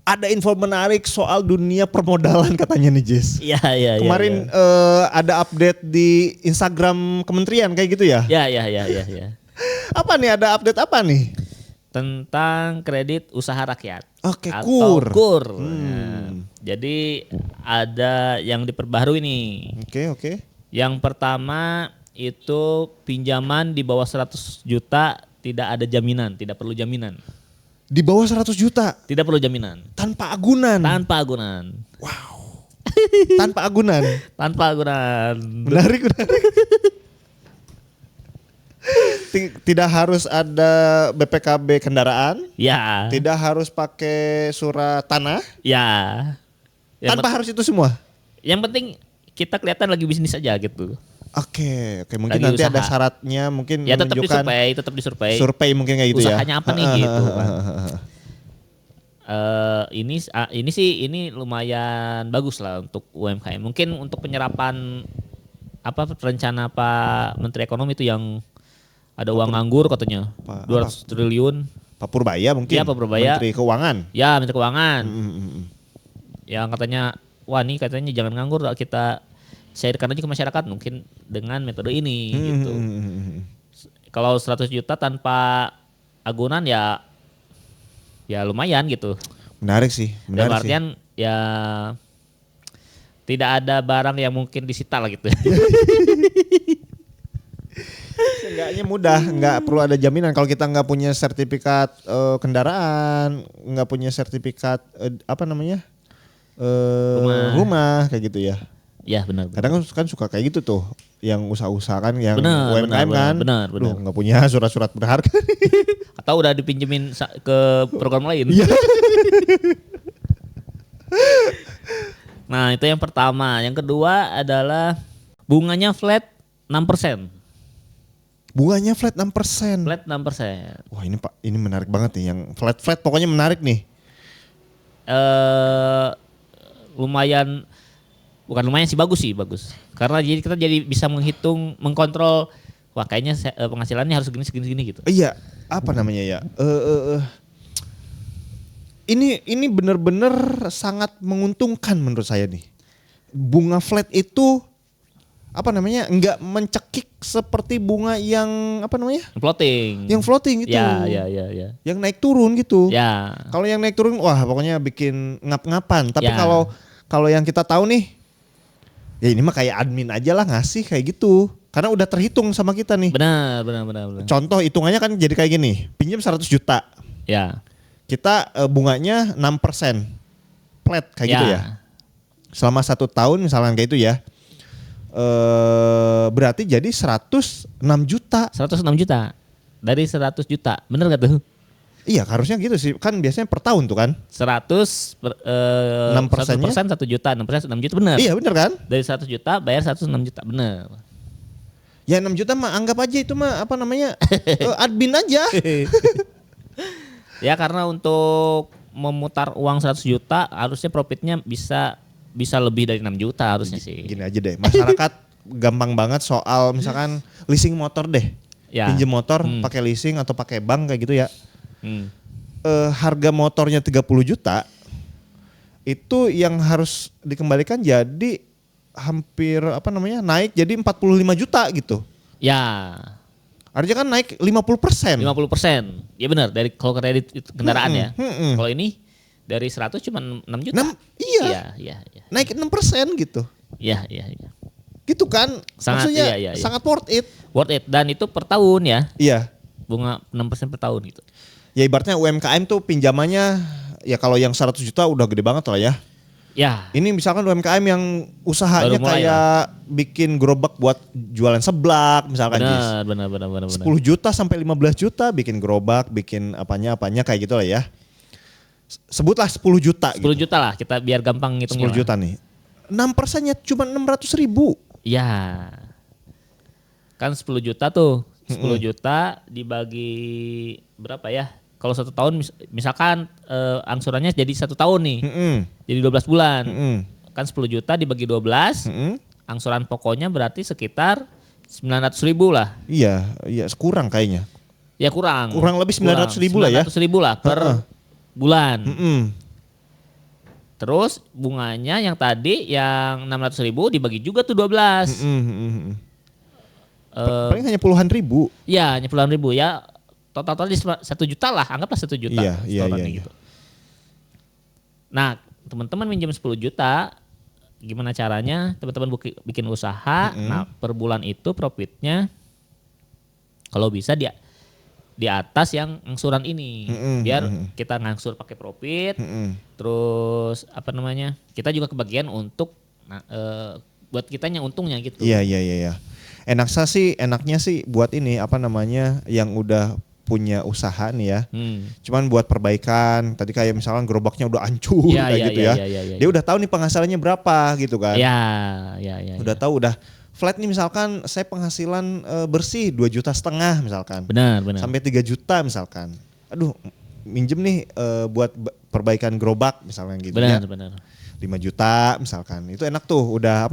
ada info menarik soal dunia permodalan katanya nih Jis. Iya. Kemarin ada update di Instagram kementerian kayak gitu ya? Iya. Apa nih, ada update apa nih? Tentang kredit usaha rakyat. Oke, atau KUR. Hmm. Nah, jadi ada yang diperbaharui nih. Oke. Yang pertama itu pinjaman di bawah 100 juta tidak ada jaminan, tidak perlu jaminan. Di bawah 100 juta? Tidak perlu jaminan. Tanpa agunan? Tanpa agunan. Wow. Tanpa agunan? Tanpa agunan. Menarik. Tidak harus ada BPKB kendaraan? Ya. Tidak harus pakai surat tanah? Ya. Tanpa harus itu semua? Yang penting kita kelihatan lagi bisnis aja gitu. Oke, mungkin Lagi nanti usaha. ada syaratnya, mungkin Ya tetap menunjukkan disurvei. survei mungkin kayak gitu usahanya ya. apa nih gitu kan. Ini lumayan bagus lah untuk UMKM. Mungkin untuk penyerapan rencana Pak Menteri Ekonomi itu yang ada uang nganggur katanya 200 triliun. Pak Purbaya mungkin. Iya, Pak Purbaya. Menteri Keuangan. Ya, Menteri Keuangan. Yang katanya wah nih katanya jangan nganggur, kita cairkan aja ke masyarakat mungkin dengan metode ini gitu. Kalau 100 juta tanpa agunan ya lumayan gitu. Menarik sih. Dalam artian ya tidak ada barang yang mungkin disita lah gitu. Seenggaknya mudah, nggak perlu ada jaminan. Kalau kita nggak punya sertifikat kendaraan, nggak punya sertifikat rumah kayak gitu ya. Ya benar. Kadang kan suka kayak gitu tuh, yang usaha-usaha kan, yang UMKM kan. Benar. Loh, nggak punya surat-surat berharga. Atau udah dipinjemin ke program lain. Iya. Nah itu yang pertama. Yang kedua adalah bunganya flat 6%. Bunganya flat 6%. Flat 6%. Wah ini Pak, ini menarik banget nih, yang flat pokoknya menarik nih. Bukan lumayan sih, bagus. Karena jadi kita bisa mengkontrol, wah kayaknya penghasilannya harus segini gitu. Iya, apa namanya ya? Ini benar-benar sangat menguntungkan menurut saya nih. Bunga flat itu nggak mencekik seperti bunga yang Floating. Yang floating gitu. Ya. Yang naik turun gitu. Ya. Kalau yang naik turun wah pokoknya bikin ngap-ngapan. Tapi Ya. kalau yang kita tahu nih, ya ini mah kayak admin aja lah ngasih kayak gitu. Karena udah terhitung sama kita nih. Benar. Contoh hitungannya kan jadi kayak gini. Pinjam 100 juta. Ya. Kita bunganya 6%. Flat kayak gitu ya. Selama 1 tahun misalkan kayak itu ya. Berarti jadi 106 juta. 106 juta. Dari 100 juta. Bener gak tuh? Iya harusnya gitu sih. Kan biasanya per tahun tuh kan. 100 6%-nya 1 juta. 6% 6 juta bener. Iya bener kan. Dari 100 juta bayar 106 juta. Bener. Ya 6 juta mah anggap aja itu mah admin aja. Ya karena untuk memutar uang 100 juta harusnya profitnya bisa lebih dari 6 juta harusnya sih. Gini aja deh, masyarakat gampang banget soal misalkan leasing motor deh. Ya. Pinjem motor pakai leasing atau pakai bank kayak gitu ya. Harga motornya 30 juta itu yang harus dikembalikan jadi hampir naik jadi 45 juta gitu. Ya. Artinya kan naik 50%. 50%. Ya benar, dari kalau kredit kendaraan ya. Kalau ini dari 100 cuma 6 juta. Iya. Naik 6% gitu. Iya. Gitu kan? Sangat, maksudnya iya. sangat worth it. Worth it, dan itu per tahun ya. Iya. Bunga 6% per tahun gitu. Ya ibaratnya UMKM tuh pinjamannya ya kalau yang 100 juta udah gede banget lah ya. Ya. Ini misalkan UMKM yang usahanya kayak bikin gerobak buat jualan seblak misalkan. Benar. 10 juta sampai 15 juta bikin gerobak, bikin apanya kayak gitu lah ya. Sebutlah 10 juta 10 gitu. juta lah, kita biar gampang ngitungnya. 10 juta nih. 6%-nya cuma 600.000. Ya. Kan 10 juta tuh. 10 juta dibagi berapa ya? Kalau 1 tahun misalkan angsurannya jadi 1 tahun nih. Jadi 12 bulan. Kan 10 juta dibagi 12. Angsuran pokoknya berarti sekitar 900.000 lah. Iya, kurang kayaknya. Ya kurang. Kurang lebih 900.000 lah ya. 900.000 lah per bulan. Terus bunganya yang tadi yang 600.000 dibagi juga tuh 12. Paling hanya puluhan ribu. Ya, hanya puluhan ribu ya. Total di 1 juta lah, anggaplah 1 juta. Iya. Gitu. Nah, teman-teman minjem 10 juta, gimana caranya? Teman-teman bikin usaha, nah per bulan itu profitnya kalau bisa di atas yang angsuran ini. Biar kita ngangsur pakai profit, terus kita juga kebagian untuk buat kitanya untungnya gitu. Iya. Enaknya sih buat ini yang udah punya usaha nih ya. Cuman buat perbaikan, tadi kayak misalkan gerobaknya udah hancur gitu ya. Dia udah tahu nih penghasilannya berapa gitu kan. Iya. Udah tahu, udah flat nih misalkan saya penghasilan bersih 2,5 juta misalkan. Benar. Sampai 3 juta misalkan. Aduh, minjem nih buat perbaikan gerobak misalnya gitu ya. Benar. 5 juta misalkan. Itu enak tuh, udah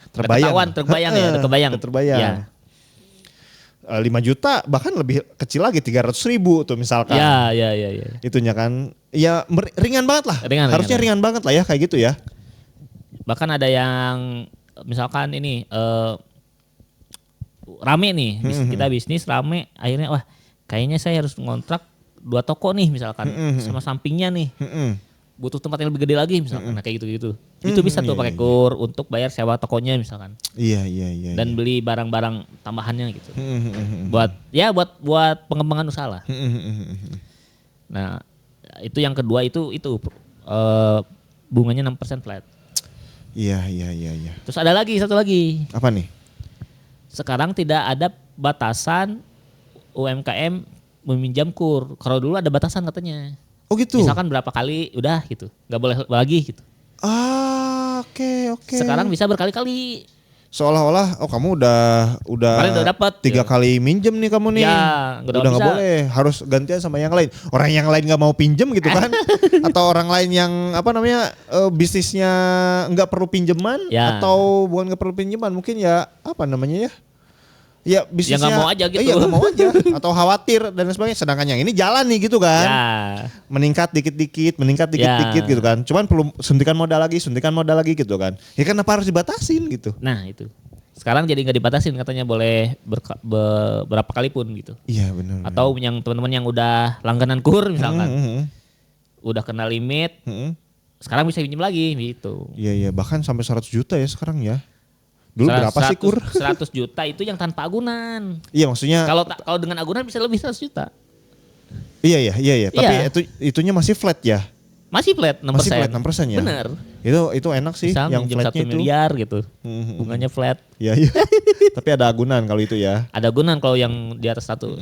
terbayang. Terbayang. Ya. 5 juta bahkan lebih kecil lagi 300.000 tuh misalkan. Ya. Itunya kan ya ringan banget lah. Harusnya ringan banget lah ya kayak gitu ya. Bahkan ada yang misalkan ini rame nih, kita bisnis rame, akhirnya wah kayaknya saya harus ngontrak 2 toko nih misalkan sama sampingnya nih. Butuh tempat yang lebih gede lagi misalkan. Nah kayak gitu. Itu bisa tuh pakai kur untuk bayar sewa tokonya misalkan. Iya. Dan beli barang-barang tambahannya gitu. Buat pengembangan usaha lah. Nah, itu yang kedua itu bunganya 6% flat. Iya. Terus ada lagi satu lagi. Apa nih? Sekarang tidak ada batasan UMKM meminjam kur. Kalau dulu ada batasan katanya. Oh gitu. Misalkan berapa kali udah gitu. Nggak boleh lagi gitu. Oke. Sekarang bisa berkali-kali. Seolah-olah kamu udah Kemarin udah dapat 3 kali minjem nih kamu nih. Ya, udah nggak boleh, harus gantian sama yang lain. Orang yang lain nggak mau pinjem gitu kan? Atau orang lain yang bisnisnya nggak perlu pinjaman atau bukan nggak perlu pinjaman, mungkin ya bisnisnya nggak mau aja gitu. Iya nggak mau aja atau khawatir dan sebagainya. Sedangkan yang ini jalan nih gitu kan. Ya. Meningkat dikit-dikit gitu kan. Cuman perlu suntikan modal lagi gitu kan. Ya kenapa harus dibatasin gitu? Nah itu. Sekarang jadi nggak dibatasin, katanya boleh berapa kali pun gitu. Iya benar. Atau yang teman-teman yang udah langganan kur misalkan. Udah kena limit. Sekarang bisa pinjam lagi gitu. Iya bahkan sampai 100 juta ya sekarang ya. Dulu berapa sih kur? 100 juta itu yang tanpa agunan. Iya maksudnya. Kalau dengan agunan bisa lebih 100 juta. Iya. Tapi itunya masih flat ya? Masih flat 6%. Masih flat 6% ya? Bener. Itu enak sih bisa yang flatnya 1 miliar gitu. Bunganya flat. Iya. Tapi ada agunan kalau itu ya? Ada agunan kalau yang di atas 100.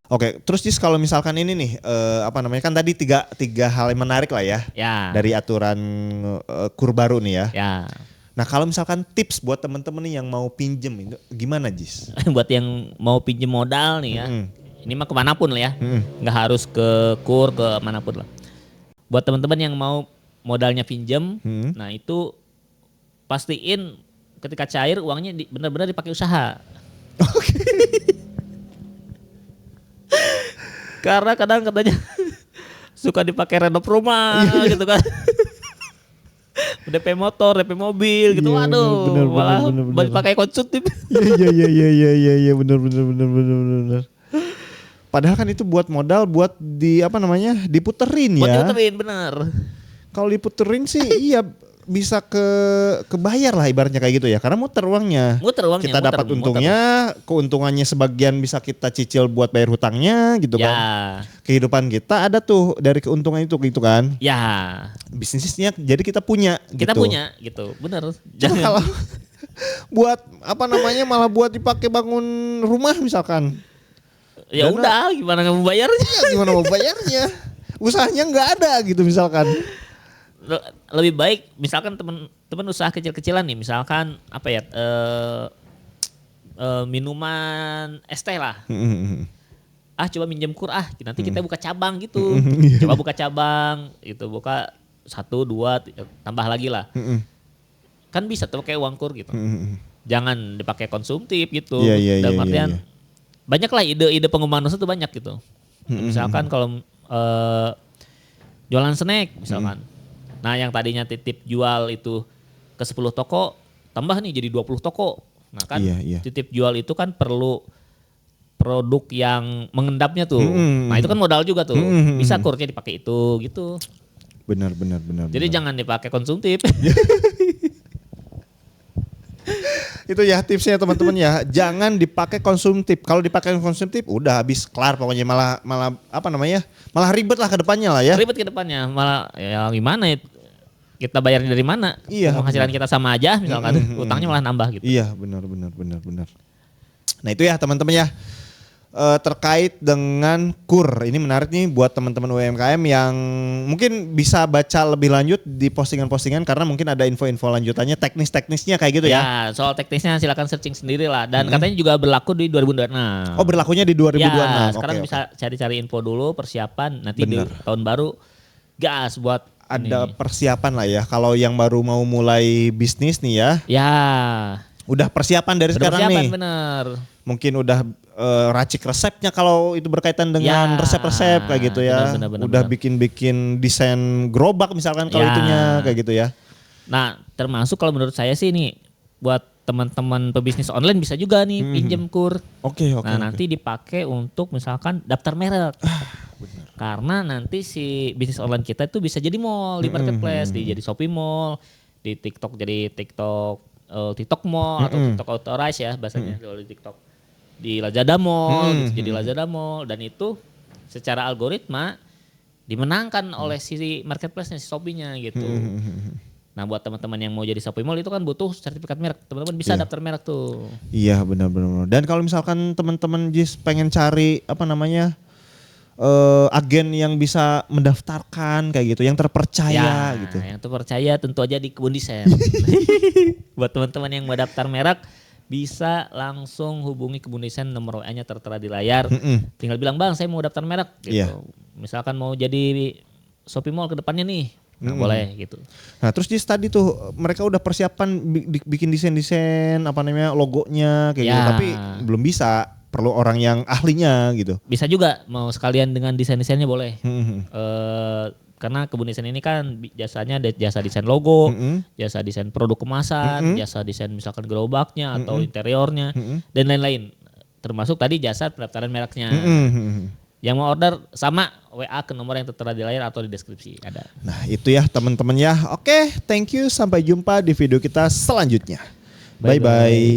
Oke, terus Jis kalau misalkan ini nih, kan tadi tiga hal yang menarik lah ya. Dari aturan kur baru nih ya. Nah kalau misalkan tips buat temen-temen nih yang mau pinjem itu gimana Jis? Buat yang mau pinjem modal nih ya, ini mah kemanapun lah ya, nggak harus ke kur, ke manapun lah. Buat teman-teman yang mau modalnya pinjem, nah itu pastiin ketika cair uangnya benar-benar dipakai usaha. Oke. Karena kadang katanya suka dipakai renov rumah gitu kan. DP motor, DP mobil gitu. Waduh, malah pakai konsumtif. Iya benar. Padahal kan itu buat modal buat diputerin ya. Buat diputerin benar. Kalau diputerin sih iya bisa kebayar lah ibaratnya kayak gitu ya. Karena muter uangnya. Kita dapat untungnya, keuntungannya sebagian bisa kita cicil buat bayar hutangnya gitu kan. Kehidupan kita ada tuh dari keuntungan itu gitu kan. Ya. Bisnisnya jadi kita punya Kita punya gitu, benar. Jangan kalau buat malah buat dipakai bangun rumah misalkan. Ya udah, gimana mau bayarnya? Ya, gimana mau bayarnya? Usahanya nggak ada gitu misalkan. Lebih baik misalkan teman usaha kecil-kecilan nih, misalkan minuman es teh lah. Coba minjem kur nanti kita buka cabang gitu. Coba buka cabang itu, buka 1, 2 tambah lagi lah. Kan bisa tuh pakai uang kur gitu. Jangan dipakai konsumtif gitu. Dalam artian banyak lah ide-ide pengembangan usaha tuh banyak gitu. Misalkan kalau jualan snack misalkan. Nah yang tadinya titip jual itu ke 10 toko, tambah nih jadi 20 toko. Nah kan Iya. titip jual itu kan perlu produk yang mengendapnya tuh. Nah itu kan modal juga tuh. Bisa kurnya dipakai itu gitu. Benar. Jadi jangan dipakai konsumtif. Itu ya tipsnya teman-teman ya. Jangan dipakai konsumtif. Kalau dipakai konsumtif udah habis kelar pokoknya malah apa namanya? Malah ribet lah ke depannya lah ya. Ribet ke depannya. Malah ya gimana ya? Kita bayarnya dari mana? Iya, Penghasilan kita sama aja misalkan utangnya malah nambah gitu. Iya, benar. Nah, itu ya teman-teman ya. Terkait dengan KUR. Ini menarik nih buat teman-teman UMKM yang mungkin bisa baca lebih lanjut di postingan-postingan karena mungkin ada info-info lanjutannya, teknis-teknisnya kayak gitu ya. Ya, soal teknisnya silakan searching sendiri lah. Dan katanya juga berlaku di 2026. Oh, berlakunya di 2026. Ya, sekarang Oke. bisa cari-cari info dulu, persiapan. Nanti di Bener. tahun baru gas buat Ada ini. persiapan lah ya. Kalau yang baru mau mulai bisnis nih ya, Ya, udah persiapan dari sekarang persiapan nih. bener. Mungkin udah racik resepnya kalau itu berkaitan dengan Ya, resep-resep kayak gitu ya. benar, Udah bikin desain gerobak misalkan kalau Ya. itunya kayak gitu ya. Nah, termasuk kalau menurut saya sih nih buat teman-teman pebisnis online bisa juga nih pinjem KUR. Oke. Nah, nanti dipakai untuk misalkan daftar merek. Karena nanti si bisnis online kita itu bisa jadi mall di marketplace, jadi Shopee Mall, di TikTok jadi TikTok Mall atau TikTok Authorize ya bahasanya kalau di TikTok. Di Lazada Mall, gitu, jadi Lazada Mall dan itu secara algoritma dimenangkan oleh si marketplace-nya, si Shopee-nya gitu. Nah, buat teman-teman yang mau jadi Shopee Mall itu kan butuh sertifikat merek. Teman-teman bisa daftar merek tuh. Iya benar. Dan kalau misalkan teman-teman Jis pengen cari apa namanya agen yang bisa mendaftarkan kayak gitu, yang terpercaya gitu. Yang terpercaya tentu aja di Kebun Desain. Buat teman-teman yang mau daftar merek bisa langsung hubungi Kebun Desain, nomor WA-nya tertera di layar. Tinggal bilang, "Bang, saya mau daftar merek." gitu. Iya. Misalkan mau jadi Shopee Mall ke depannya nih. Nah, boleh gitu. Nah terus Jis tadi tuh mereka udah persiapan bikin desain apa namanya logonya kayak gitu, Ya. tapi belum bisa, perlu orang yang ahlinya gitu. Bisa juga mau sekalian dengan desain-desainnya boleh. Karena Kebun Desain ini kan jasanya jasa desain logo, jasa desain produk kemasan, jasa desain misalkan gerobaknya atau interiornya dan lain-lain. Termasuk tadi jasa pendaftaran mereknya. Yang mau order sama WA ke nomor yang tertera di layar atau di deskripsi ada. Nah itu ya teman-teman ya. Oke, thank you, sampai jumpa di video kita selanjutnya. Bye-bye.